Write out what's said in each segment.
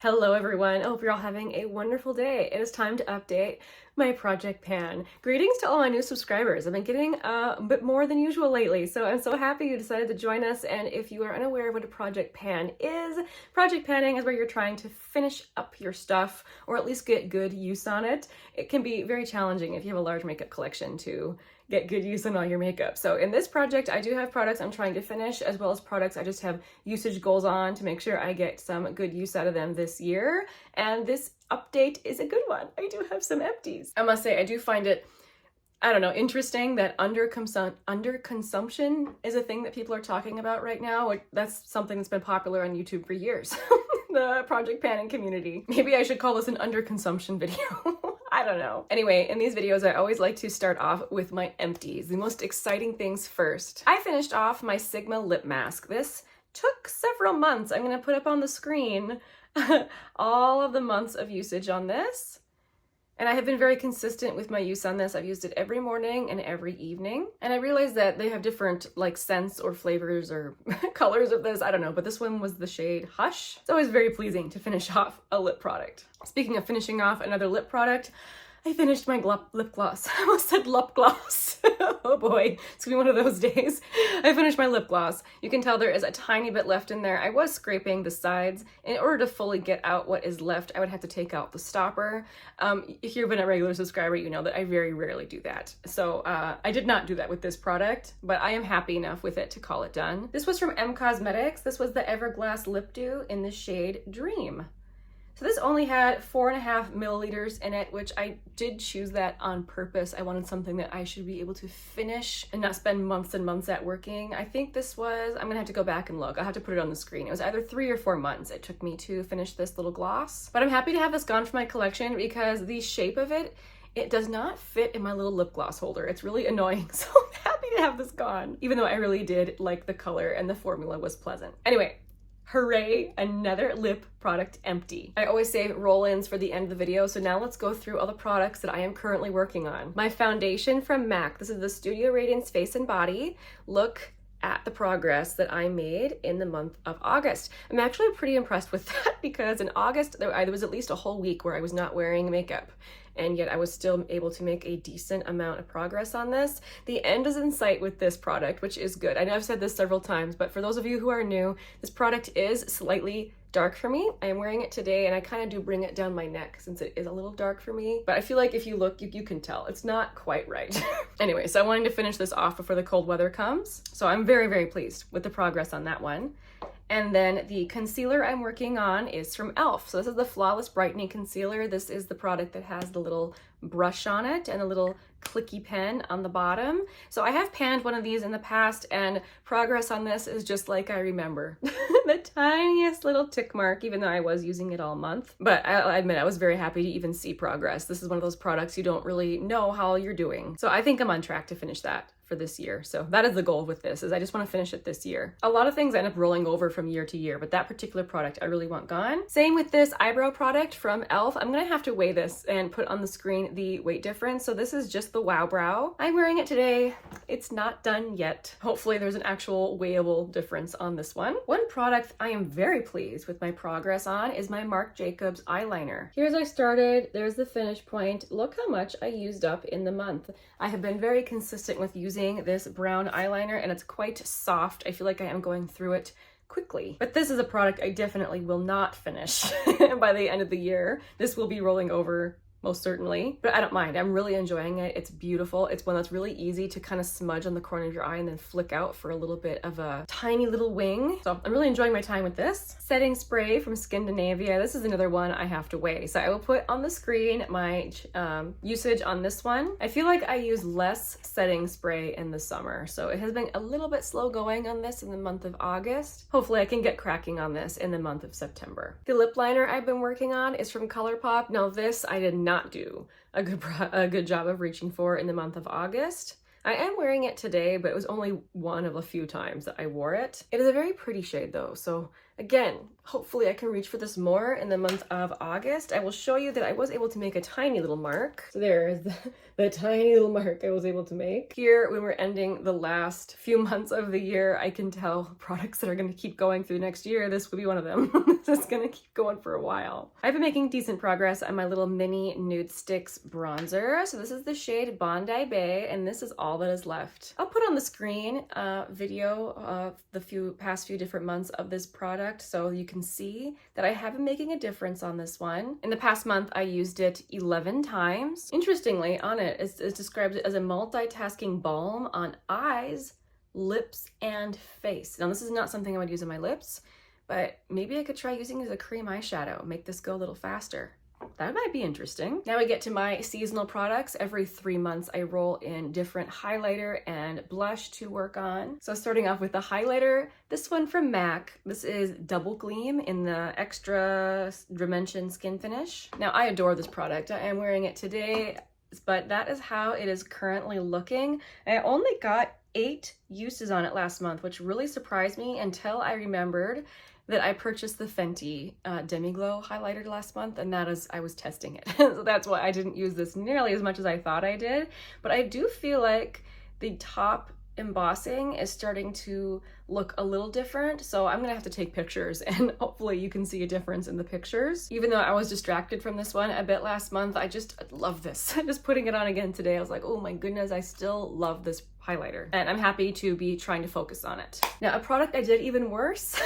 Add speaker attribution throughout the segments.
Speaker 1: Hello everyone, I hope you're all having a wonderful day. It is time to update my project pan. Greetings to all my new subscribers. I've been getting a bit more than usual lately, so I'm so happy you decided to join us. And if you are unaware of what a project pan is, project panning is where you're trying to finish up your stuff or at least get good use on it. It can be very challenging if you have a large makeup collection to get good use on all your makeup. So in this project, I do have products I'm trying to finish, as well as products I just have usage goals on to make sure I get some good use out of them this year. And this update is a good one. I do have some empties. I must say, I do find it, I don't know, interesting that underconsumption is a thing that people are talking about right now. That's something that's been popular on YouTube for years. The project panning community. Maybe I should call this an underconsumption video. I don't know. Anyway, in these videos, I always like to start off with my empties, the most exciting things first. I finished off my Sigma lip mask. This took several months. I'm gonna put up on the screen all of the months of usage on this. And I have been very consistent with my use on this. I've used it every morning and every evening. And I realized that they have different like scents or flavors or colors of this. I don't know, but this one was the shade Hush. It's always very pleasing to finish off a lip product. Speaking of finishing off another lip product, I finished my lip gloss. I almost said lip gloss. Oh boy, it's gonna be one of those days. I finished my lip gloss. You can tell there is a tiny bit left in there. I was scraping the sides. In order to fully get out what is left, I would have to take out the stopper. If you've been a regular subscriber, you know that I very rarely do that. So I did not do that with this product, but I am happy enough with it to call it done. This was from M Cosmetics. This was the Everglass Lip Dew in the shade Dream. So this only had 4.5 milliliters in it, which I did choose that on purpose. I wanted something that I should be able to finish and not spend months and months at working. I think this was, I'm gonna have to go back and look. I'll have to put it on the screen. It was either 3 or 4 months it took me to finish this little gloss. But I'm happy to have this gone from my collection because the shape of it, it does not fit in my little lip gloss holder. It's really annoying, so I'm happy to have this gone, even though I really did like the color and the formula was pleasant. Anyway, hooray, another lip product empty. I always save roll-ins for the end of the video, so now let's go through all the products that I am currently working on. My foundation from MAC. This is the Studio Radiance Face and Body. Look at the progress that I made in the month of August. I'm actually pretty impressed with that because in August, there was at least a whole week where I was not wearing makeup. And yet I was still able to make a decent amount of progress on this. The end is in sight with this product, which is good. I know I've said this several times, but for those of you who are new, this product is slightly dark for me. I am wearing it today and I kind of do bring it down my neck since it is a little dark for me. But I feel like if you look, you can tell. It's not quite right. Anyway, so I wanted to finish this off before the cold weather comes. So I'm very, very pleased with the progress on that one. And then the concealer I'm working on is from e.l.f. So this is the Flawless Brightening Concealer. This is the product that has the little brush on it and a little clicky pen on the bottom. So I have panned one of these in the past and progress on this is just like I remember. The tiniest little tick mark, even though I was using it all month. But I'll admit, I was very happy to even see progress. This is one of those products you don't really know how you're doing. So I think I'm on track to finish that for this year. So that is the goal with this, is I just want to finish it this year. A lot of things end up rolling over from year to year, but that particular product I really want gone. Same with this eyebrow product from e.l.f. I'm gonna have to weigh this and put on the screen the weight difference. So this is just the Wow Brow. I'm wearing it today. It's not done yet. Hopefully there's an actual weighable difference on this one. One product I am very pleased with my progress on is my Marc Jacobs eyeliner. Here's I started, there's the finish point. Look how much I used up in the month. I have been very consistent with using this brown eyeliner and it's quite soft. I feel like I am going through it quickly. But this is a product I definitely will not finish by the end of the year. This will be rolling over most certainly, but I don't mind. I'm really enjoying it. It's beautiful. It's one that's really easy to kind of smudge on the corner of your eye and then flick out for a little bit of a tiny little wing. So I'm really enjoying my time with this. Setting spray from Skindinavia. This is another one I have to weigh. So I will put on the screen my usage on this one. I feel like I use less setting spray in the summer. So it has been a little bit slow going on this in the month of August. Hopefully I can get cracking on this in the month of September. The lip liner I've been working on is from Colourpop. Now this I did not do a good job of reaching for in the month of August. I am wearing it today, but it was only one of a few times that I wore it. It is a very pretty shade though, so Again, hopefully I can reach for this more in the month of August. I will show you that I was able to make a tiny little mark. So there is the tiny little mark I was able to make. Here, when we're ending the last few months of the year, I can tell products that are going to keep going through next year. This will be one of them. This is going to keep going for a while. I've been making decent progress on my little mini Nudestix bronzer. So this is the shade Bondi Bae, and this is all that is left. I'll put on the screen a video of the past few different months of this product, so you can see that I have been making a difference on this one. In the past month, I used it 11 times. Interestingly, on it, it's described as a multitasking balm on eyes, lips, and face. Now, this is not something I would use on my lips, but maybe I could try using it as a cream eyeshadow, make this go a little faster. That might be interesting. Now we get to my seasonal products. Every 3 months I roll in different highlighter and blush to work on. So starting off with the highlighter, this one from MAC. This is Double-Gleam in the Extra Dimension Skin Finish. Now I adore this product. I am wearing it today, but that is how it is currently looking. I only got 8 uses on it last month, which really surprised me until I remembered that I purchased the Fenty Demi-Glow highlighter last month, and that is, I was testing it. So that's why I didn't use this nearly as much as I thought I did. But I do feel like the top embossing is starting to look a little different, so I'm gonna have to take pictures and hopefully you can see a difference in the pictures. Even though I was distracted from this one a bit last month, I just love this. Just putting it on again today, I was like, oh my goodness, I still love this highlighter, and I'm happy to be trying to focus on it. Now, a product I did even worse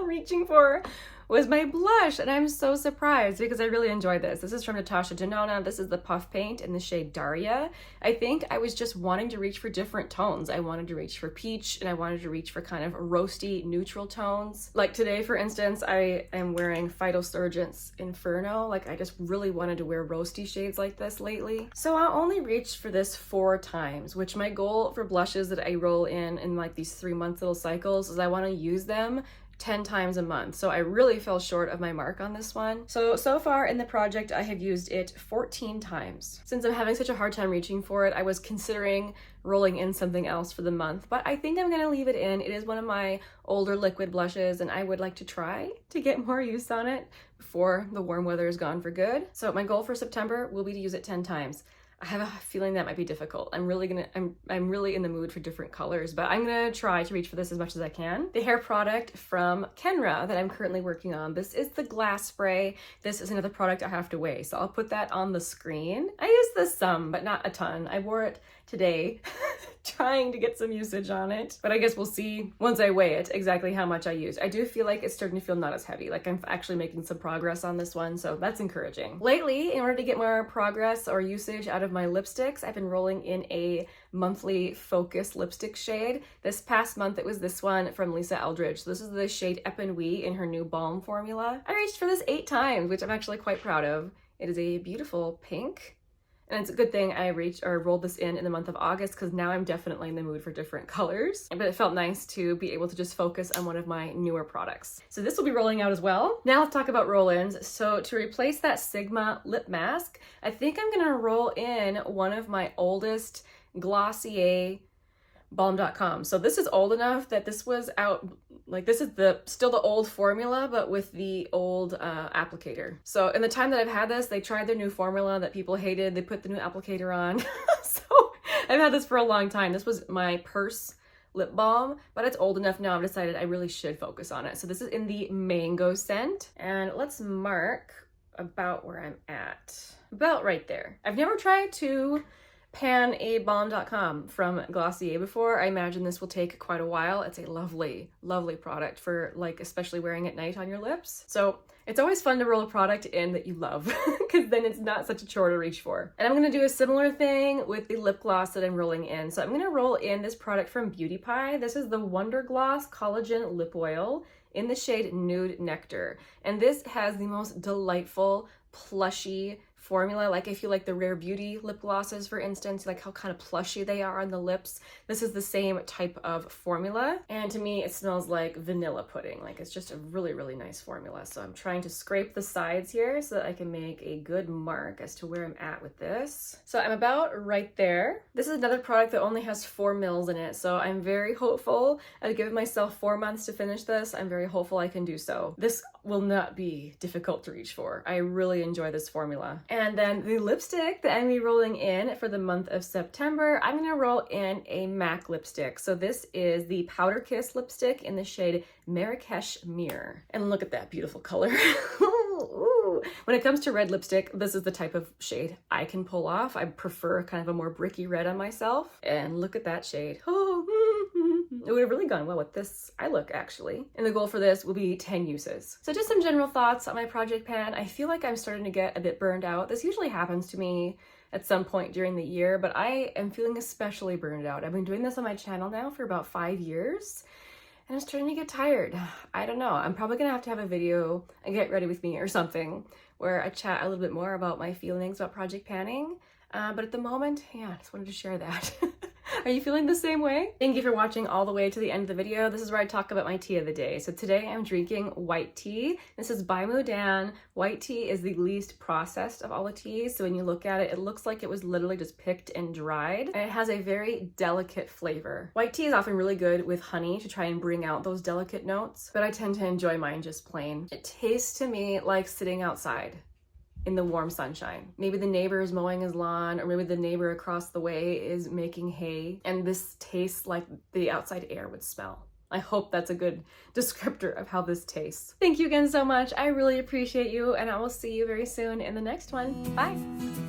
Speaker 1: reaching for was my blush, and I'm so surprised because I really enjoyed this. This is from Natasha Denona. This is the Puff Paint in the shade Daria. I think I was just wanting to reach for different tones. I wanted to reach for peach, and I wanted to reach for kind of roasty neutral tones. Like today, for instance, I am wearing Phytosurgence Inferno. Like I just really wanted to wear roasty shades like this lately. So I only reached for this 4 times, which my goal for blushes that I roll in like these 3-month little cycles is I want to use them 10 times a month. So I really fell short of my mark on this one. So far in the project, I have used it 14 times. Since I'm having such a hard time reaching for it, I was considering rolling in something else for the month, but I think I'm gonna leave it in. It is one of my older liquid blushes, and I would like to try to get more use on it before the warm weather is gone for good. So my goal for September will be to use it 10 times. I have a feeling that might be difficult. I'm really in the mood for different colors, but I'm gonna try to reach for this as much as I can. The hair product from Kenra that I'm currently working on, this is the glass spray. This is another product I have to weigh, so I'll put that on the screen. I use this some, but not a ton. I wore it today, trying to get some usage on it, but I guess we'll see once I weigh it exactly how much I used. I do feel like it's starting to feel not as heavy, like I'm actually making some progress on this one, so that's encouraging. Lately, in order to get more progress or usage out of my lipsticks, I've been rolling in a monthly focus lipstick shade. This past month, it was this one from Lisa Eldridge. So this is the shade Epinouille in her new balm formula. I reached for this 8 times, which I'm actually quite proud of. It is a beautiful pink. And it's a good thing I rolled this in the month of August, because now I'm definitely in the mood for different colors. But it felt nice to be able to just focus on one of my newer products. So this will be rolling out as well. Now let's talk about roll-ins. So to replace that Sigma lip mask, I think I'm gonna roll in one of my oldest Glossier balm.com. So this is old enough that this was out, like this is still the old formula, but with the old applicator. So in the time that I've had this, they tried their new formula that people hated. They put the new applicator on. So I've had this for a long time. This was my purse lip balm, but it's old enough now. I've decided I really should focus on it. So this is in the mango scent, and let's mark about where I'm at. About right there. I've never tried to pan a balm.com from Glossier before. I imagine this will take quite a while. It's a lovely, lovely product for like, especially wearing at night on your lips. So it's always fun to roll a product in that you love, because then it's not such a chore to reach for. And I'm gonna do a similar thing with the lip gloss that I'm rolling in. So I'm gonna roll in this product from Beauty Pie. This is the Wonder Gloss Collagen Lip Oil in the shade Nude Nectar. And this has the most delightful, plushy, formula. Like if you like the Rare Beauty lip glosses, for instance, like how kind of plushy they are on the lips, this is the same type of formula. And to me, it smells like vanilla pudding. Like it's just a really, really nice formula. So I'm trying to scrape the sides here so that I can make a good mark as to where I'm at with this. So I'm about right there. This is another product that only has 4 mils in it. So I'm very hopeful. I've given myself 4 months to finish this. I'm very hopeful I can do so. This will not be difficult to reach for. I really enjoy this formula. And then the lipstick that I'm gonna be rolling in for the month of September, I'm gonna roll in a MAC lipstick. So this is the Powder Kiss lipstick in the shade Marrakesh Mirror. And look at that beautiful color. Ooh. When it comes to red lipstick, this is the type of shade I can pull off. I prefer kind of a more bricky red on myself. And look at that shade. Oh, it would have really gone well with this eye look, actually. And the goal for this will be 10 uses. So just some general thoughts on my project pan. I feel like I'm starting to get a bit burned out. This usually happens to me at some point during the year, but I am feeling especially burned out. I've been doing this on my channel now for about 5 years. And I'm starting to get tired. I don't know. I'm probably gonna have to have a video, a get ready with me or something, where I chat a little bit more about my feelings about project panning. But at the moment, yeah, I just wanted to share that. Are you feeling the same way? Thank you for watching all the way to the end of the video. This is where I talk about my tea of the day. So today I'm drinking white tea. This is by Mudan. White tea is the least processed of all the teas. So when you look at it, it looks like it was literally just picked and dried. And it has a very delicate flavor. White tea is often really good with honey to try and bring out those delicate notes, but I tend to enjoy mine just plain. It tastes to me like sitting outside in the warm sunshine. Maybe the neighbor is mowing his lawn, or maybe the neighbor across the way is making hay, and this tastes like the outside air would smell. I hope that's a good descriptor of how this tastes. Thank you again so much. I really appreciate you, and I will see you very soon in the next one. Bye.